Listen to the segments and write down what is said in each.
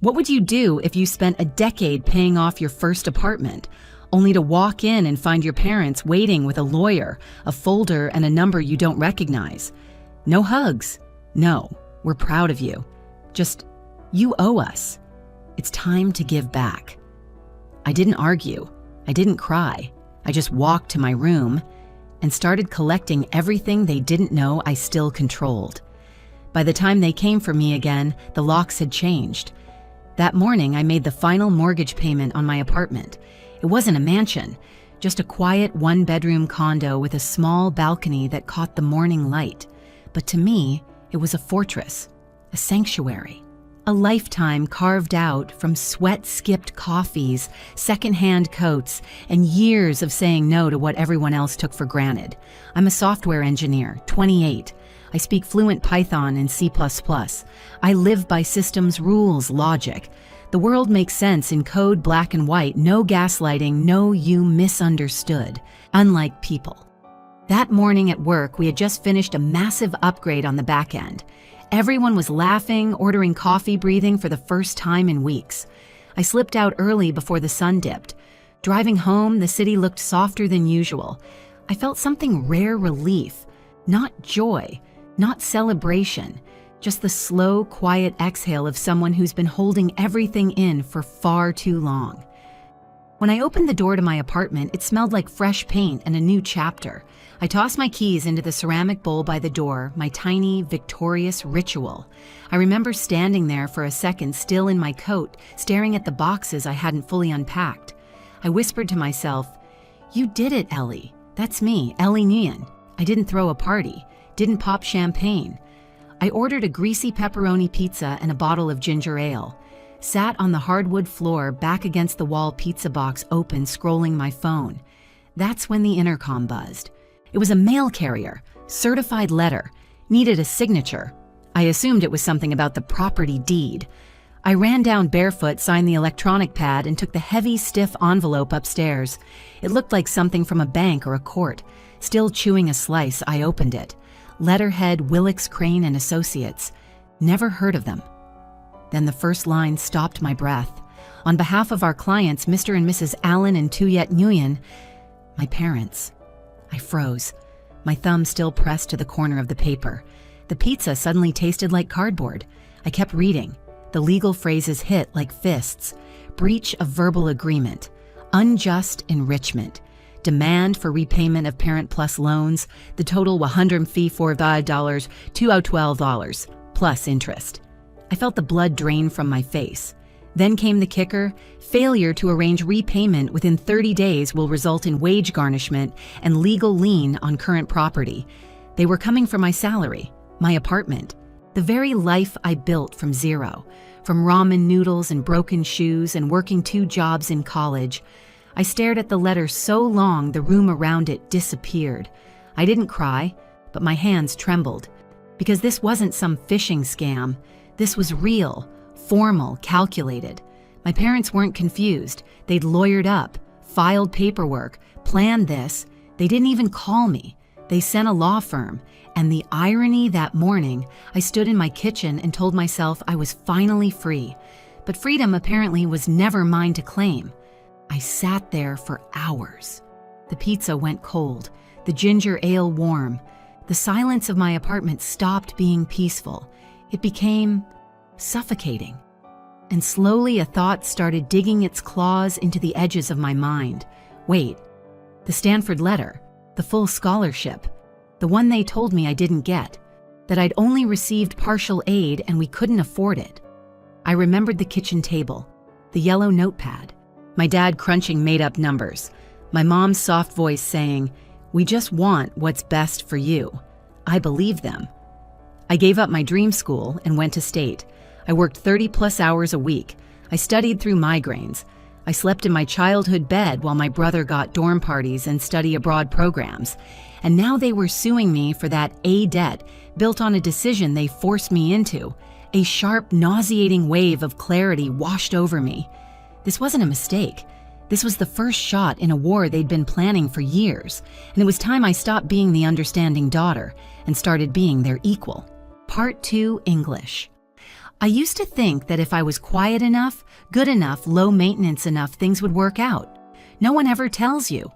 What would you do if you spent a decade paying off your first apartment, only to walk in and find your parents waiting with a lawyer, a folder, and a number you don't recognize? No hugs. No, we're proud of you. Just, you owe us. It's time to give back. I didn't argue. I didn't cry. I just walked to my room and started collecting everything they didn't know I still controlled. By the time they came for me again, the locks had changed. That morning, I made the final mortgage payment on my apartment. It wasn't a mansion, just a quiet one-bedroom condo with a small balcony that caught the morning light. But to me, it was a fortress, a sanctuary, a lifetime carved out from sweat-skipped coffees, secondhand coats, and years of saying no to what everyone else took for granted. I'm a software engineer, 28. I speak fluent Python and C++. I live by systems, rules, logic. The world makes sense in code, black and white, no gaslighting, no you misunderstood, unlike people. That morning at work, we had just finished a massive upgrade on the back end. Everyone was laughing, ordering coffee, breathing for the first time in weeks. I slipped out early before the sun dipped. Driving home, the city looked softer than usual. I felt something rare relief, not joy, not celebration, just the slow, quiet exhale of someone who's been holding everything in for far too long. When I opened the door to my apartment, it smelled like fresh paint and a new chapter. I tossed my keys into the ceramic bowl by the door, my tiny, victorious ritual. I remember standing there for a second, still in my coat, staring at the boxes I hadn't fully unpacked. I whispered to myself, "You did it, Ellie. That's me, Ellie Nguyen. I didn't throw a party. Didn't pop champagne." I ordered a greasy pepperoni pizza and a bottle of ginger ale. Sat on the hardwood floor, back against the wall pizza box open, scrolling my phone. That's when the intercom buzzed. It was a mail carrier, certified letter, needed a signature. I assumed it was something about the property deed. I ran down barefoot, signed the electronic pad, and took the heavy, stiff envelope upstairs. It looked like something from a bank or a court. Still chewing a slice, I opened it. Letterhead, Willix, Crane and Associates. Never heard of them. Then the first line stopped my breath. On behalf of our clients, Mr. and Mrs. Allen and Tuyet Nguyen, my parents. I froze, my thumb still pressed to the corner of the paper. The pizza suddenly tasted like cardboard. I kept reading. The legal phrases hit like fists. Breach of verbal agreement. Unjust enrichment. Demand for repayment of Parent Plus loans, the total $154, $212, plus interest. I felt the blood drain from my face. Then came the kicker: failure to arrange repayment within 30 days will result in wage garnishment and legal lien on current property. They were coming for my salary, my apartment, the very life I built from zero, from ramen noodles and broken shoes and working 2 jobs in college. I stared at the letter so long the room around it disappeared. I didn't cry, but my hands trembled. Because this wasn't some phishing scam. This was real, formal, calculated. My parents weren't confused. They'd lawyered up, filed paperwork, planned this. They didn't even call me. They sent a law firm. And the irony that morning, I stood in my kitchen and told myself I was finally free. But freedom apparently was never mine to claim. I sat there for hours. The pizza went cold, the ginger ale warm. The silence of my apartment stopped being peaceful. It became suffocating. And slowly a thought started digging its claws into the edges of my mind. Wait, the Stanford letter, the full scholarship, the one they told me I didn't get, that I'd only received partial aid and we couldn't afford it. I remembered the kitchen table, the yellow notepad, my dad crunching made-up numbers, my mom's soft voice saying, "We just want what's best for you." I believed them. I gave up my dream school and went to state. I worked 30-plus hours a week. I studied through migraines. I slept in my childhood bed while my brother got dorm parties and study abroad programs. And now they were suing me for that A debt built on a decision they forced me into. A sharp, nauseating wave of clarity washed over me. This wasn't a mistake. This was the first shot in a war they'd been planning for years, and it was time I stopped being the understanding daughter and started being their equal. Part 2, English. I used to think that if I was quiet enough, good enough, low maintenance enough, things would work out. No one ever tells you.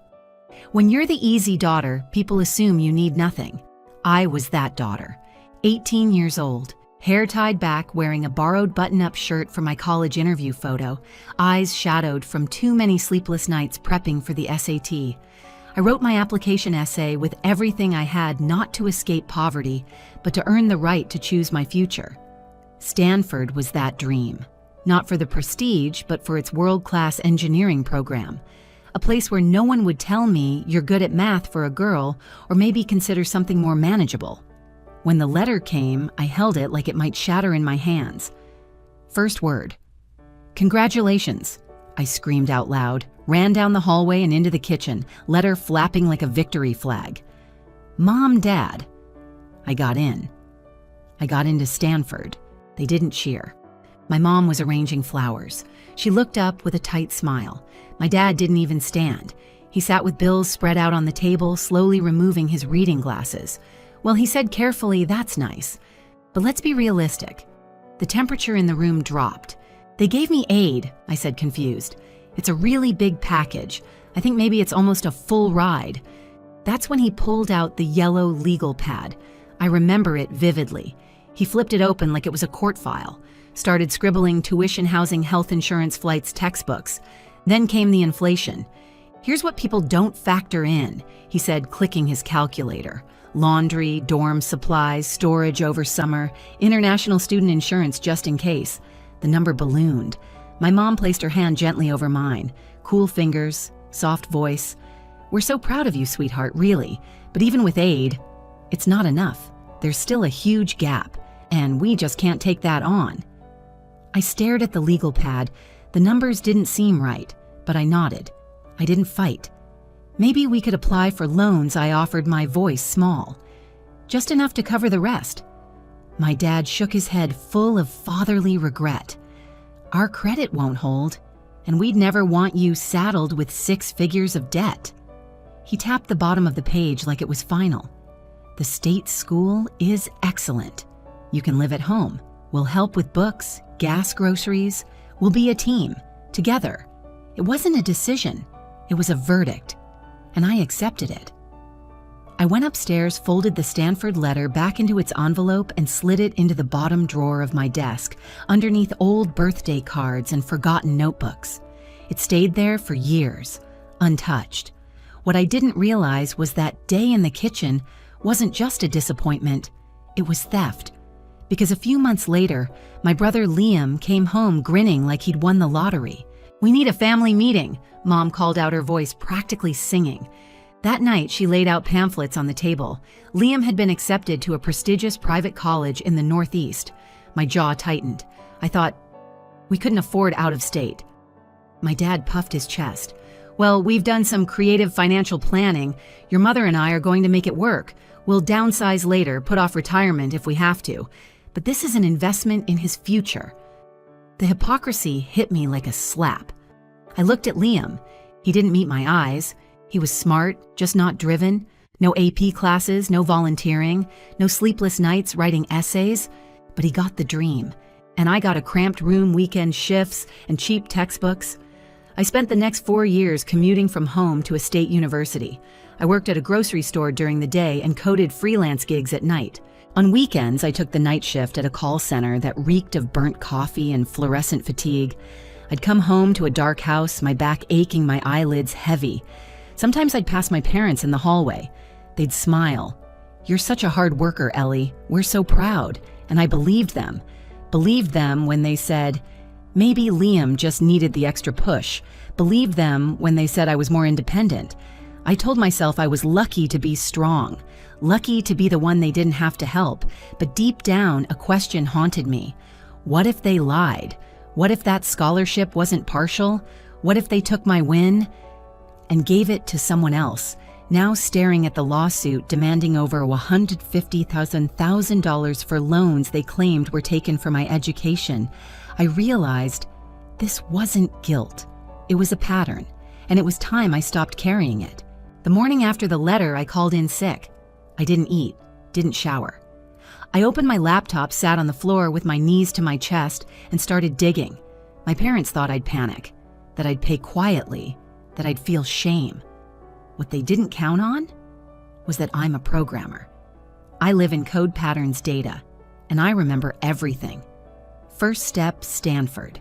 When you're the easy daughter, people assume you need nothing. I was that daughter. 18 years old, hair tied back, wearing a borrowed button-up shirt for my college interview photo, eyes shadowed from too many sleepless nights prepping for the SAT. I wrote my application essay with everything I had, not to escape poverty, but to earn the right to choose my future. Stanford was that dream, not for the prestige, but for its world-class engineering program, a place where no one would tell me you're good at math for a girl, or maybe consider something more manageable. When the letter came, I held it like it might shatter in my hands. First word. "Congratulations," I screamed out loud, ran down the hallway and into the kitchen, letter flapping like a victory flag. "Mom, Dad." I got in. I got into Stanford. They didn't cheer. My mom was arranging flowers. She looked up with a tight smile. My dad didn't even stand. He sat with bills spread out on the table, slowly removing his reading glasses. Well, he said carefully, "That's nice. But let's be realistic." The temperature in the room dropped. "They gave me aid," I said, confused. "It's a really big package. I think maybe it's almost a full ride." That's when he pulled out the yellow legal pad. I remember it vividly. He flipped it open like it was a court file, started scribbling tuition, housing, health insurance, flights, textbooks. Then came the inflation. "Here's what people don't factor in," he said, clicking his calculator. "Laundry, dorm supplies, storage over summer, international student insurance just in case." The number ballooned. My mom placed her hand gently over mine. Cool fingers, soft voice. "We're so proud of you, sweetheart, really. But even with aid, it's not enough. There's still a huge gap, and we just can't take that on." I stared at the legal pad. The numbers didn't seem right, but I nodded. I didn't fight. Maybe we could apply for loans, I offered, my voice small. Just enough to cover the rest. My dad shook his head, full of fatherly regret. "Our credit won't hold, and we'd never want you saddled with 6 figures of debt." He tapped the bottom of the page like it was final. "The state school is excellent. You can live at home. We'll help with books, gas, groceries. We'll be a team, together." It wasn't a decision. It was a verdict, and I accepted it. I went upstairs, folded the Stanford letter back into its envelope, and slid it into the bottom drawer of my desk, underneath old birthday cards and forgotten notebooks. It stayed there for years, untouched. What I didn't realize was that day in the kitchen wasn't just a disappointment, it was theft. Because a few months later, my brother Liam came home grinning like he'd won the lottery. "We need a family meeting," Mom called out, her voice practically singing. That night, she laid out pamphlets on the table. Liam had been accepted to a prestigious private college in the Northeast. My jaw tightened. I thought, we couldn't afford out of state. My dad puffed his chest. "Well, we've done some creative financial planning. Your mother and I are going to make it work. We'll downsize later, put off retirement if we have to. But this is an investment in his future." The hypocrisy hit me like a slap. I looked at Liam. He didn't meet my eyes. He was smart, just not driven. No AP classes, no volunteering, no sleepless nights writing essays. But he got the dream. And I got a cramped room, weekend shifts, and cheap textbooks. I spent the next 4 years commuting from home to a state university. I worked at a grocery store during the day and coded freelance gigs at night. On weekends, I took the night shift at a call center that reeked of burnt coffee and fluorescent fatigue. I'd come home to a dark house, my back aching, my eyelids heavy. Sometimes I'd pass my parents in the hallway. They'd smile. "You're such a hard worker, Ellie. We're so proud." And I believed them. Believed them when they said, maybe Liam just needed the extra push. Believed them when they said I was more independent. I told myself I was lucky to be strong, lucky to be the one they didn't have to help. But deep down, a question haunted me. What if they lied? What if that scholarship wasn't partial? What if they took my win and gave it to someone else? Now staring at the lawsuit demanding over $150,000 for loans they claimed were taken for my education, I realized this wasn't guilt. It was a pattern, and it was time I stopped carrying it. The morning after the letter, I called in sick. I didn't eat, didn't shower. I opened my laptop, sat on the floor with my knees to my chest, and started digging. My parents thought I'd panic, that I'd pay quietly, that I'd feel shame. What they didn't count on was that I'm a programmer. I live in code patterns data, and I remember everything. First step, Stanford.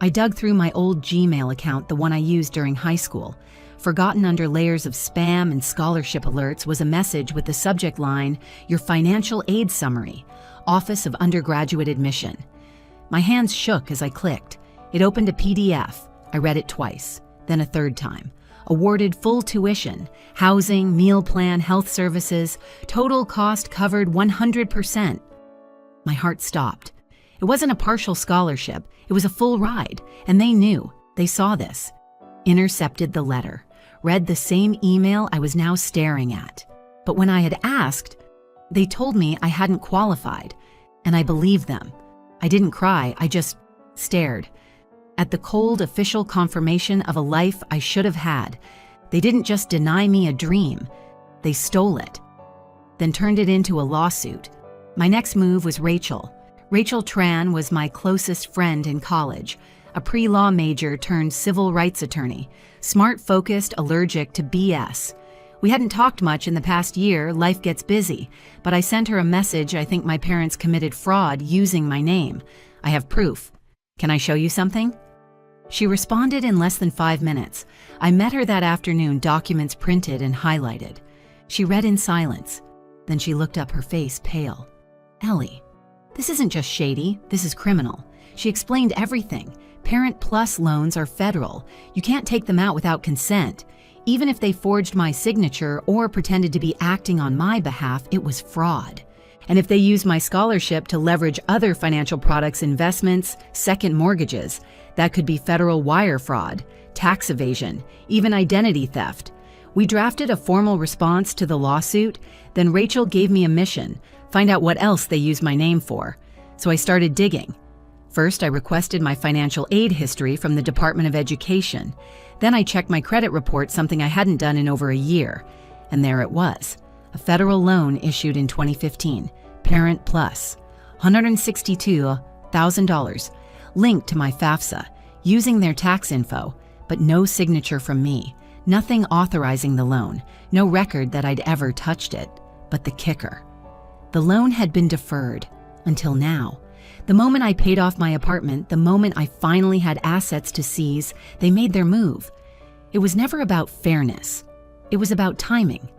I dug through my old Gmail account, the one I used during high school. Forgotten under layers of spam and scholarship alerts was a message with the subject line, "Your financial aid summary, Office of Undergraduate Admission." My hands shook as I clicked. It opened a PDF. I read it twice, then a third time. Awarded full tuition, housing, meal plan, health services, total cost covered 100%. My heart stopped. It wasn't a partial scholarship, it was a full ride, and they knew. They saw this. Intercepted the letter, read the same email I was now staring at. But when I had asked, they told me I hadn't qualified, and I believed them. I didn't cry, I just stared at the cold official confirmation of a life I should have had. They didn't just deny me a dream, they stole it, then turned it into a lawsuit. My next move was Rachel. Rachel Tran was my closest friend in college, a pre-law major turned civil rights attorney, smart, focused, allergic to BS. We hadn't talked much in the past year, life gets busy, but I sent her a message. I think my parents committed fraud using my name. I have proof. Can I show you something? She responded in less than 5 minutes. I met her that afternoon, documents printed and highlighted. She read in silence. Then she looked up, her face pale. "Ellie, this isn't just shady, this is criminal." She explained everything. Parent Plus loans are federal. You can't take them out without consent. Even if they forged my signature or pretended to be acting on my behalf, it was fraud. And if they used my scholarship to leverage other financial products, investments, second mortgages, that could be federal wire fraud, tax evasion, even identity theft. We drafted a formal response to the lawsuit. Then Rachel gave me a mission, find out what else they used my name for. So I started digging. First, I requested my financial aid history from the Department of Education. Then I checked my credit report, something I hadn't done in over a year. And there it was, a federal loan issued in 2015, Parent Plus, $162,000, linked to my FAFSA, using their tax info, but no signature from me, nothing authorizing the loan, no record that I'd ever touched it. But the kicker, the loan had been deferred until now. The moment I paid off my apartment, the moment I finally had assets to seize, they made their move. It was never about fairness. It was about timing.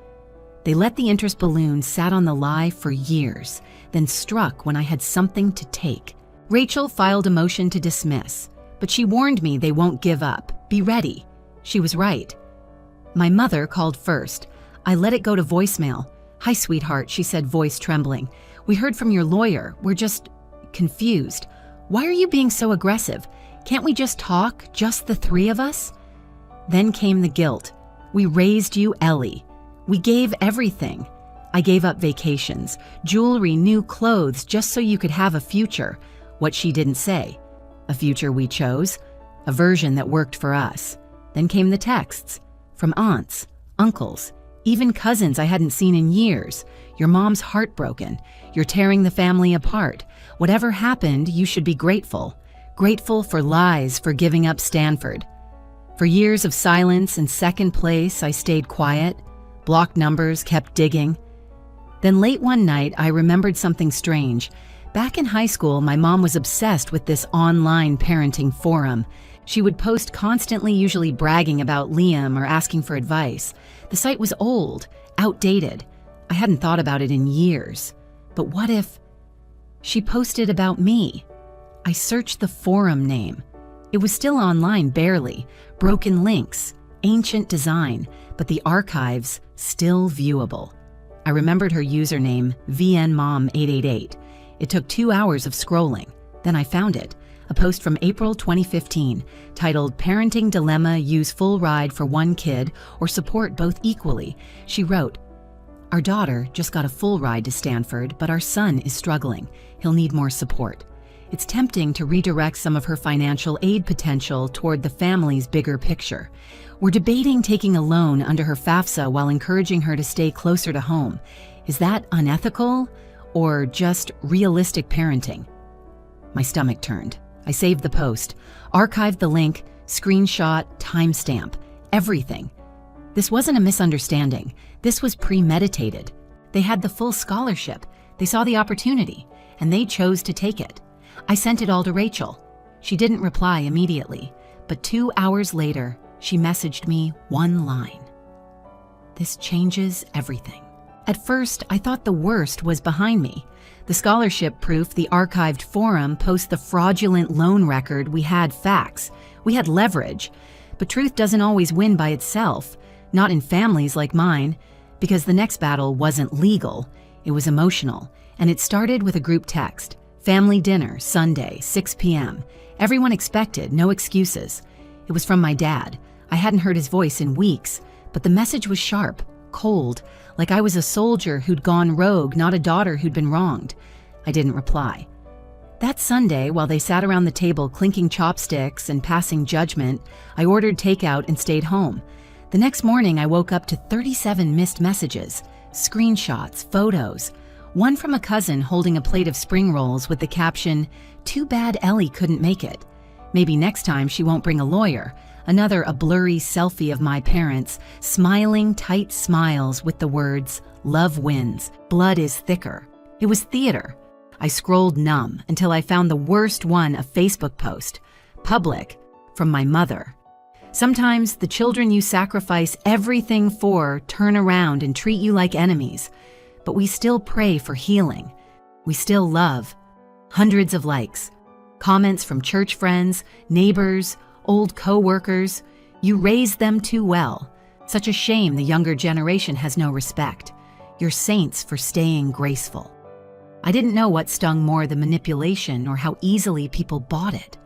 They let the interest balloon sat on the lie for years, then struck when I had something to take. Rachel filed a motion to dismiss, but she warned me they won't give up. Be ready. She was right. My mother called first. I let it go to voicemail. "Hi, sweetheart," she said, voice trembling. "We heard from your lawyer. We're just confused. Why are you being so aggressive? Can't we just talk, just the three of us?" Then came the guilt. "We raised you, Ellie. We gave everything. I gave up vacations, jewelry, new clothes, just so you could have a future." What she didn't say. A future we chose, a version that worked for us. Then came the texts from aunts, uncles, even cousins I hadn't seen in years. "Your mom's heartbroken. You're tearing the family apart. Whatever happened, you should be grateful. Grateful for lies, for giving up Stanford." For years of silence and second place, I stayed quiet, blocked numbers, kept digging. Then late one night, I remembered something strange. Back in high school, my mom was obsessed with this online parenting forum. She would post constantly, usually bragging about Liam or asking for advice. The site was old, outdated. I hadn't thought about it in years. But what if she posted about me? I searched the forum name. It was still online, barely. Broken links, ancient design, but the archives still viewable. I remembered her username, VNMom888. It took 2 hours of scrolling. Then I found it, a post from April 2015, titled "Parenting Dilemma, Use Full Ride for One Kid or Support Both Equally." She wrote, "Our daughter just got a full ride to Stanford, but our son is struggling. He'll need more support. It's tempting to redirect some of her financial aid potential toward the family's bigger picture. We're debating taking a loan under her FAFSA while encouraging her to stay closer to home. Is that unethical? or just realistic parenting? My stomach turned. I saved the post, archived the link, screenshot, timestamp, everything. This wasn't a misunderstanding. This was premeditated. They had the full scholarship. They saw the opportunity, and they chose to take it. I sent it all to Rachel. She didn't reply immediately, but 2 hours later, she messaged me one line. "This changes everything." At first, I thought the worst was behind me. The scholarship proof, the archived forum, post the fraudulent loan record, we had facts. We had leverage. But truth doesn't always win by itself, not in families like mine, because the next battle wasn't legal, it was emotional, and it started with a group text. Family dinner, Sunday, 6 p.m. Everyone expected, no excuses. It was from my dad. I hadn't heard his voice in weeks, but the message was sharp, cold, like I was a soldier who'd gone rogue, not a daughter who'd been wronged. I didn't reply. That Sunday, while they sat around the table clinking chopsticks and passing judgment, I ordered takeout and stayed home. The next morning, I woke up to 37 missed messages, screenshots, photos. One from a cousin holding a plate of spring rolls with the caption, "Too bad Ellie couldn't make it. Maybe next time she won't bring a lawyer." Another, a blurry selfie of my parents, smiling tight smiles with the words, "Love wins, blood is thicker." It was theater. I scrolled numb until I found the worst one, a Facebook post, public, from my mother. "Sometimes the children you sacrifice everything for turn around and treat you like enemies, but we still pray for healing. We still love." Hundreds of likes. Comments from church friends, neighbors, old co-workers. "You raised them too well. Such a shame the younger generation has no respect. You're saints for staying graceful." I didn't know what stung more, the manipulation or how easily people bought it.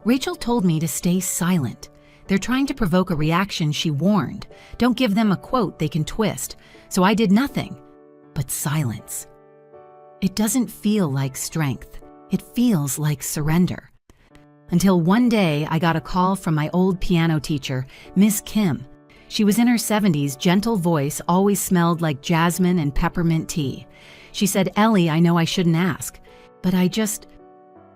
Rachel told me to stay silent. They're trying to provoke a reaction, she warned. Don't give them a quote they can twist. So I did nothing but silence. It doesn't feel like strength. It feels like surrender. Until one day I got a call from my old piano teacher, Miss Kim. She was in her 70s, gentle voice always smelled like jasmine and peppermint tea. She said, "Ellie, I know I shouldn't ask, but I just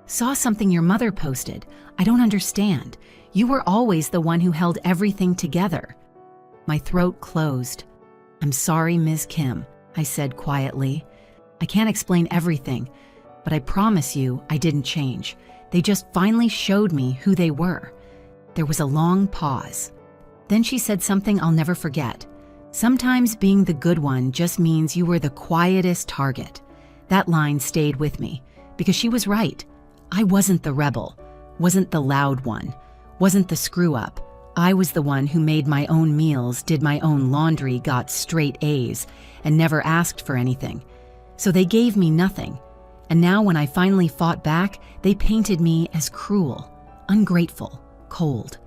saw something your mother posted. I don't understand. You were always the one who held everything together." My throat closed. "I'm sorry, Ms. Kim," I said quietly. "I can't explain everything, but I promise you I didn't change. They just finally showed me who they were." There was a long pause. Then she said something I'll never forget. "Sometimes being the good one just means you were the quietest target." That line stayed with me, because she was right. I wasn't the rebel, wasn't the loud one, wasn't the screw-up. I was the one who made my own meals, did my own laundry, got straight A's, and never asked for anything. So they gave me nothing. And now when I finally fought back, they painted me as cruel, ungrateful, cold.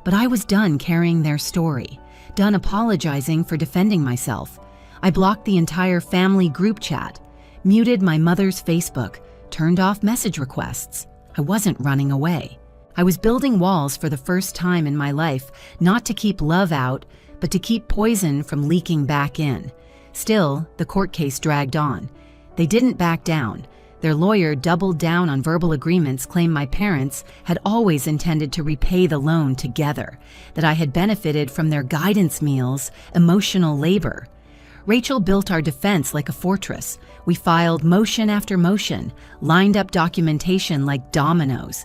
But I was done carrying their story, done apologizing for defending myself. I blocked the entire family group chat, muted my mother's Facebook, turned off message requests. I wasn't running away. I was building walls for the first time in my life, not to keep love out, but to keep poison from leaking back in. Still, the court case dragged on. They didn't back down. Their lawyer doubled down on verbal agreements, claimed my parents had always intended to repay the loan together, that I had benefited from their guidance meals, emotional labor. Rachel built our defense like a fortress. We filed motion after motion, lined up documentation like dominoes.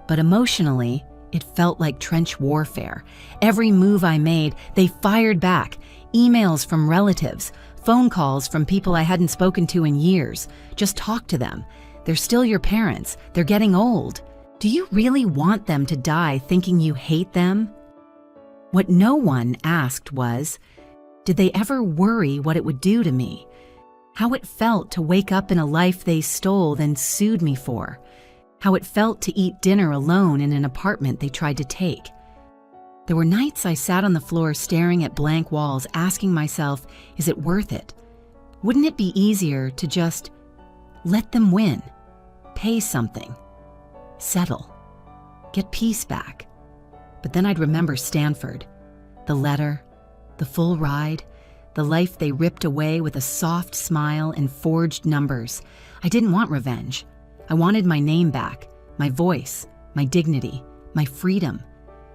But emotionally, it felt like trench warfare. Every move I made, they fired back. Emails from relatives, phone calls from people I hadn't spoken to in years. Just talk to them. They're still your parents. They're getting old. Do you really want them to die thinking you hate them? What no one asked was, did they ever worry what it would do to me? How it felt to wake up in a life they stole, then sued me for? How it felt to eat dinner alone in an apartment they tried to take? There were nights I sat on the floor staring at blank walls, asking myself, is it worth it? Wouldn't it be easier to just let them win, pay something, settle, get peace back? But then I'd remember Stanford, the letter, the full ride, the life they ripped away with a soft smile and forged numbers. I didn't want revenge. I wanted my name back, my voice, my dignity, my freedom.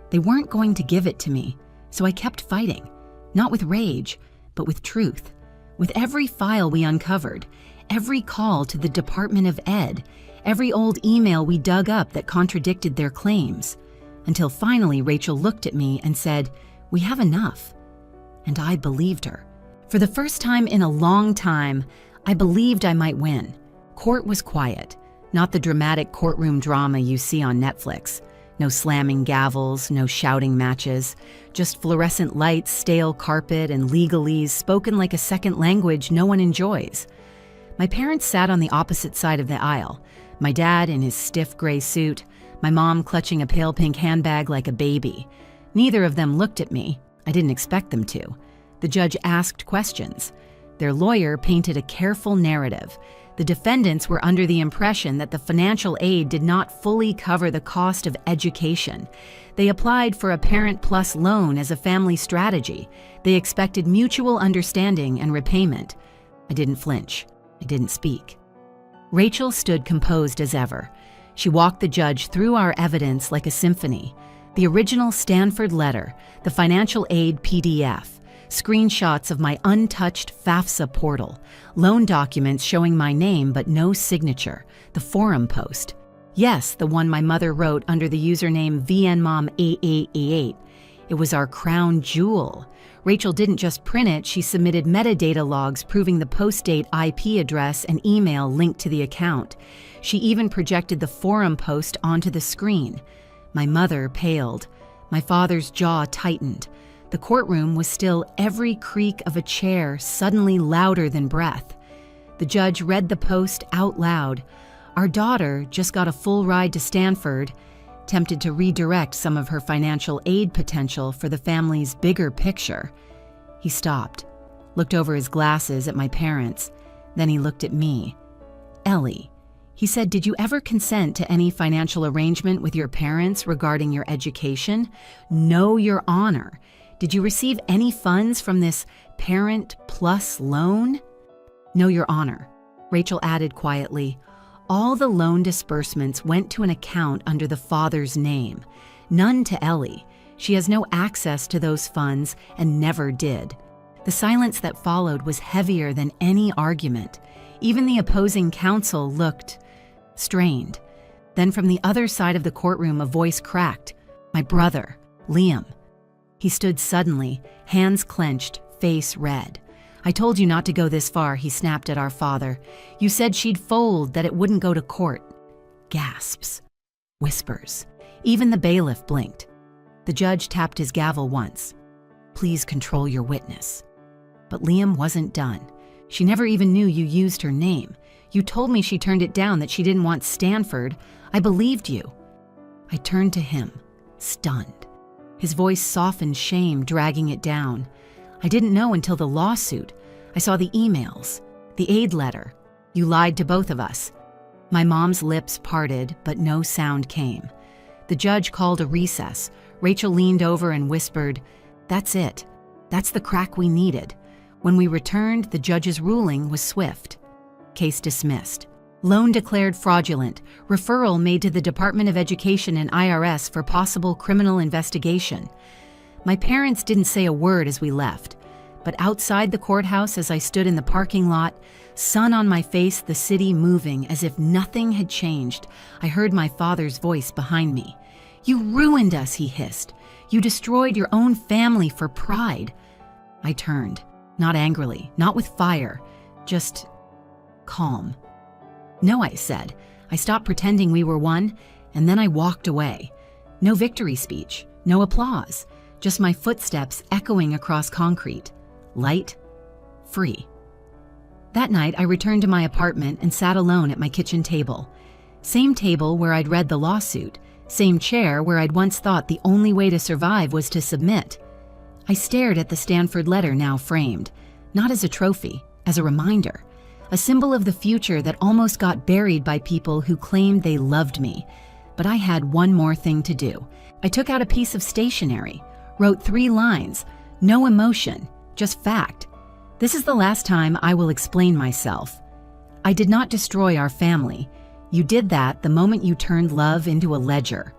They weren't going to give it to me, so I kept fighting, not with rage, but with truth. With every file we uncovered, every call to the Department of Ed, every old email we dug up that contradicted their claims, until finally Rachel looked at me and said, "We have enough." And I believed her. For the first time in a long time, I believed I might win. Court was quiet, not the dramatic courtroom drama you see on Netflix. No slamming gavels, no shouting matches, just fluorescent lights, stale carpet, and legalese spoken like a second language no one enjoys. My parents sat on the opposite side of the aisle, my dad in his stiff gray suit, my mom clutching a pale pink handbag like a baby. Neither of them looked at me. I didn't expect them to. The judge asked questions. Their lawyer painted a careful narrative. The defendants were under the impression that the financial aid did not fully cover the cost of education. They applied for a Parent Plus loan as a family strategy. They expected mutual understanding and repayment. I didn't flinch. I didn't speak. Rachel stood composed as ever. She walked the judge through our evidence like a symphony. The original Stanford letter, the financial aid PDF, screenshots of my untouched FAFSA portal, loan documents showing my name but no signature, the forum post. Yes, the one my mother wrote under the username VNMom8888. It was our crown jewel. Rachel didn't just print it, she submitted metadata logs proving the post date, IP address, and email linked to the account. She even projected the forum post onto the screen. My mother paled. My father's jaw tightened. The courtroom was still every creak of a chair suddenly louder than breath. The judge read the post out loud. Our daughter just got a full ride to Stanford, tempted to redirect some of her financial aid potential for the family's bigger picture. He stopped, looked over his glasses at my parents, then he looked at me. "Ellie," he said, "did you ever consent to any financial arrangement with your parents regarding your education? No, Your Honor. Did you receive any funds from this Parent Plus loan?" "No, Your Honor," Rachel added quietly. "All the loan disbursements went to an account under the father's name, none to Ellie. She has no access to those funds and never did." The silence that followed was heavier than any argument. Even the opposing counsel looked strained. Then from the other side of the courtroom, a voice cracked. My brother, Liam. He stood suddenly, hands clenched, face red. "I told you not to go this far," he snapped at our father. "You said she'd fold, that it wouldn't go to court." Gasps. Whispers. Even the bailiff blinked. The judge tapped his gavel once. "Please control your witness." But Liam wasn't done. "She never even knew you used her name. You told me she turned it down, that she didn't want Stanford. I believed you." I turned to him, stunned. His voice softened shame, dragging it down. "I didn't know until the lawsuit. I saw the emails, the aid letter. You lied to both of us." My mom's lips parted, but no sound came. The judge called a recess. Rachel leaned over and whispered, "That's it. That's the crack we needed." When we returned, the judge's ruling was swift. Case dismissed. Loan declared fraudulent. Referral made to the Department of Education and IRS for possible criminal investigation. My parents didn't say a word as we left, but outside the courthouse as I stood in the parking lot, sun on my face, the city moving as if nothing had changed, I heard my father's voice behind me. "You ruined us," he hissed. "You destroyed your own family for pride." I turned, not angrily, not with fire, just calm. "No," I said. I stopped pretending we were one, and then I walked away. No victory speech, no applause, just my footsteps echoing across concrete. Light, free. That night, I returned to my apartment and sat alone at my kitchen table. Same table where I'd read the lawsuit, same chair where I'd once thought the only way to survive was to submit. I stared at the Stanford letter now framed, not as a trophy, as a reminder. A symbol of the future that almost got buried by people who claimed they loved me. But I had one more thing to do. I took out a piece of stationery, wrote 3 lines, no emotion, just fact. This is the last time I will explain myself. I did not destroy our family. You did that the moment you turned love into a ledger.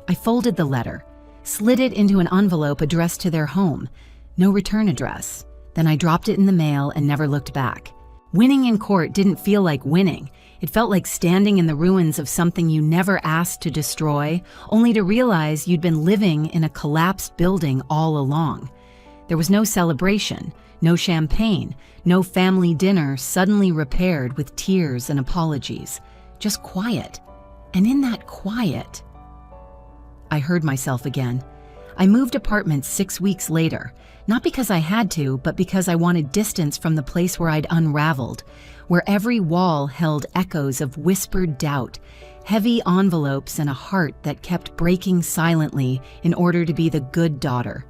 I folded the letter, slid it into an envelope addressed to their home. No return address. Then I dropped it in the mail and never looked back. Winning in court didn't feel like winning. It felt like standing in the ruins of something you never asked to destroy, only to realize you'd been living in a collapsed building all along. There was no celebration, no champagne, no family dinner suddenly repaired with tears and apologies. Just quiet. And in that quiet, I heard myself again. I moved apartments 6 weeks later, not because I had to, but because I wanted distance from the place where I'd unraveled, where every wall held echoes of whispered doubt, heavy envelopes, and a heart that kept breaking silently in order to be the good daughter.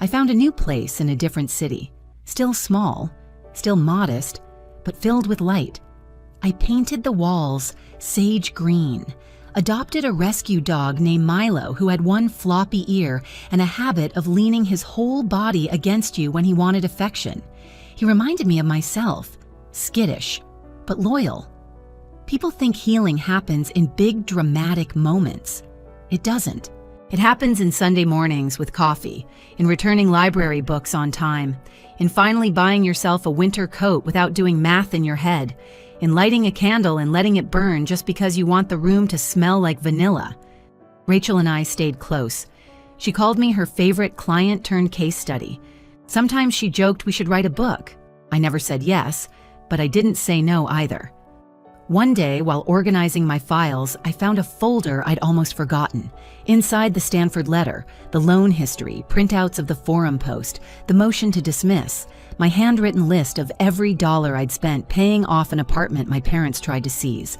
I found a new place in a different city, still small, still modest, but filled with light. I painted the walls sage green, adopted a rescue dog named Milo who had one floppy ear and a habit of leaning his whole body against you when he wanted affection. He reminded me of myself, skittish, but loyal. People think healing happens in big dramatic moments. It doesn't. It happens in Sunday mornings with coffee, in returning library books on time, in finally buying yourself a winter coat without doing math in your head, in lighting a candle and letting it burn just because you want the room to smell like vanilla. Rachel and I stayed close. She called me her favorite client-turned-case study. Sometimes she joked we should write a book. I never said yes, but I didn't say no either. One day, while organizing my files, I found a folder I'd almost forgotten. Inside the Stanford letter, the loan history, printouts of the forum post, the motion to dismiss, my handwritten list of every dollar I'd spent paying off an apartment my parents tried to seize.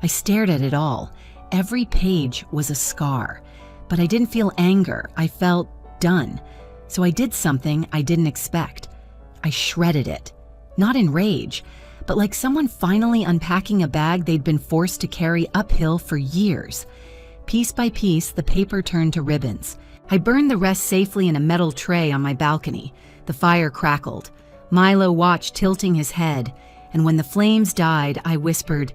I stared at it all. Every page was a scar. But I didn't feel anger. I felt done. So I did something I didn't expect. I shredded it. Not in rage, but like someone finally unpacking a bag they'd been forced to carry uphill for years. Piece by piece, the paper turned to ribbons. I burned the rest safely in a metal tray on my balcony. The fire crackled. Milo watched, tilting his head, and when the flames died, I whispered,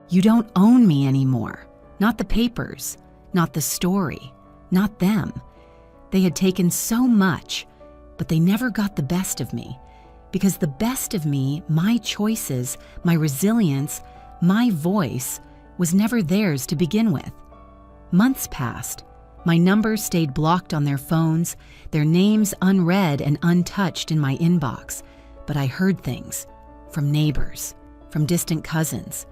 "You don't own me anymore. Not the papers, not the story, not them. They had taken so much, but they never got the best of me. Because the best of me, my choices, my resilience, my voice, was never theirs to begin with." Months passed. My numbers stayed blocked on their phones, their names unread and untouched in my inbox. But I heard things from neighbors, from distant cousins.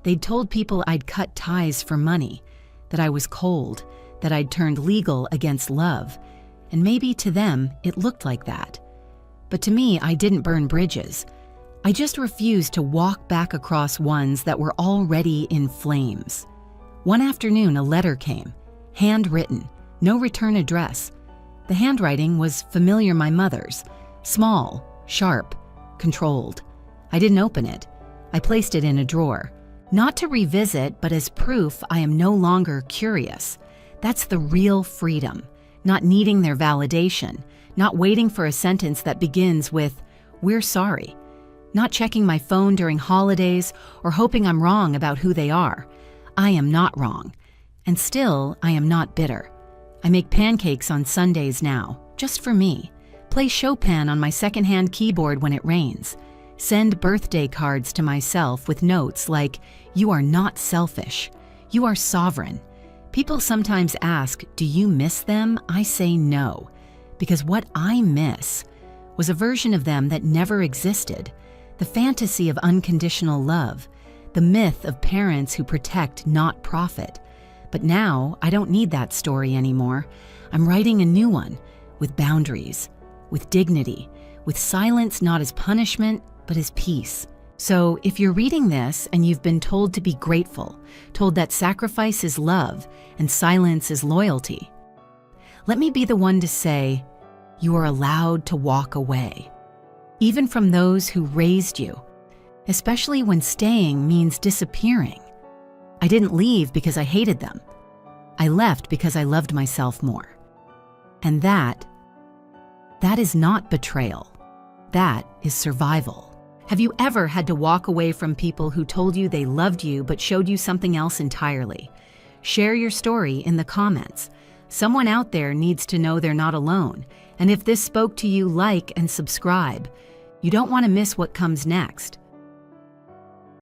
They'd told people I'd cut ties for money, that I was cold, that I'd turned legal against love. And maybe to them, it looked like that. But to me, I didn't burn bridges. I just refused to walk back across ones that were already in flames. One afternoon, a letter came, handwritten, no return address. The handwriting was familiar my mother's, small, sharp, controlled. I didn't open it. I placed it in a drawer. Not to revisit, but as proof I am no longer curious. That's the real freedom, not needing their validation, not waiting for a sentence that begins with, "We're sorry," not checking my phone during holidays or hoping I'm wrong about who they are. I am not wrong. And still, I am not bitter. I make pancakes on Sundays now, just for me. Play Chopin on my secondhand keyboard when it rains. Send birthday cards to myself with notes like, "You are not selfish. You are sovereign." People sometimes ask, "Do you miss them?" I say no, because what I miss was a version of them that never existed, the fantasy of unconditional love, the myth of parents who protect, not profit. But now, I don't need that story anymore. I'm writing a new one, with boundaries, with dignity, with silence not as punishment, but as peace. So if you're reading this and you've been told to be grateful, told that sacrifice is love and silence is loyalty, let me be the one to say, you are allowed to walk away, even from those who raised you, especially when staying means disappearing. I didn't leave because I hated them. I left because I loved myself more. And that is not betrayal. That is survival. Have you ever had to walk away from people who told you they loved you but showed you something else entirely? Share your story in the comments. Someone out there needs to know they're not alone. And if this spoke to you, like and subscribe. You don't want to miss what comes next.